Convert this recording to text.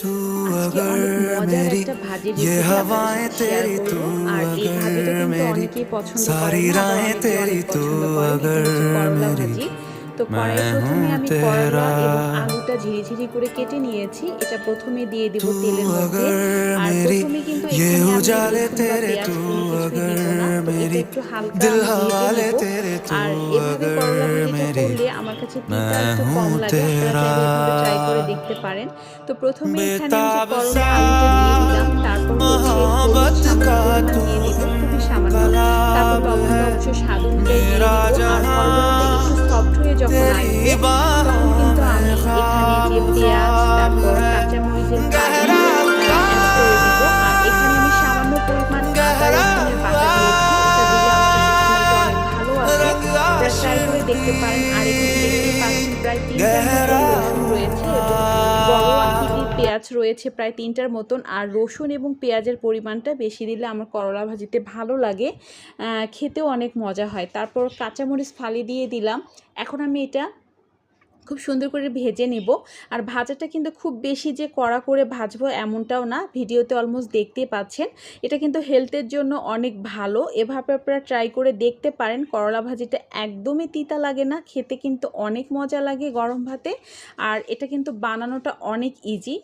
আজকে অনেক মজার একটা ভাজির রেসিপি আপনাদের সাথে শেয়ার করব। আর এই ভাজিটা কিন্তু অনেকেই পছন্দ করে না, আবার অনেকেই অনেক পছন্দ করেন। এটা হচ্ছে করলা ভাজি। তো কড়াইয়ে প্রথমে আমি করলা এবং আলুটা ঝিরিঝিরি করে কেটে নিয়েছি। এটা প্রথমে দিয়ে দিব তেলের মধ্যে। আর প্রথমে কিন্তু এখানে আমি রসুন বা পেঁয়াজ কোনো কিছুই দিব না। তো এটা একটু হালকা আমি ভেজে নিব। আর এভাবে করলা ভাজিটা করলে আমার কাছে তিতা একটু কম লাগে। আপনারা চাইলে এভাবে ট্রাই করে দেখতে পারেন। তো প্রথমে এখানে আমি যে করলা আলুটা দিয়ে দিলাম, তারপর হচ্ছে হলুদ সামান্য পরিমাণ দিয়ে দিব, খুবই সামান্য। তারপর লবণটা অবশ্যই স্বাদ অনুযায়ী দিয়ে দিব। আর করলাটা একটু সফট হয়ে যখন আসবে, তখন কিন্তু আমি এখানে যে পেঁয়াজ, তারপর কাঁচামরিচের ফালি অ্যাড করে দিব। আর এখানে আমি সামান্য পরিমাণ আদা রসুনের বাটা দিয়েছি। এটা দিলে আমার কাছে স্মেলটা অনেক ভালো আসে। আপনারা ট্রাই করে দেখতে পারেন। আর এখানে দেখতেই পাচ্ছেন প্রায় ৩টার মতন রসুন রয়েছে এবং বড় আকৃতির পেঁয়াজ রয়েছে প্রায় ৩টার মতন। আর রসুন এবং পেঁয়াজের পরিমাণটা বেশি দিলে আমার করলা ভাজিতে ভালো লাগে, খেতেও অনেক মজা হয়। তারপর কাঁচামরিচ ফালি দিয়ে দিলাম। এখন আমি এটা খুব সুন্দর করে ভেজে নেব। আর ভাজাটা কিন্তু খুব বেশি যে কড়া করে ভাজবো এমনটাও না, ভিডিওতে অলমোস্ট দেখতেই পাচ্ছেন। এটা কিন্তু হেলথের জন্য অনেক ভালো। এভাবে আপনারা ট্রাই করে দেখতে পারেন। করলা ভাজিটা একদমই তিতা লাগে না, খেতে কিন্তু অনেক মজা লাগে গরম ভাতে। আর এটা কিন্তু বানানোটা অনেক ইজি।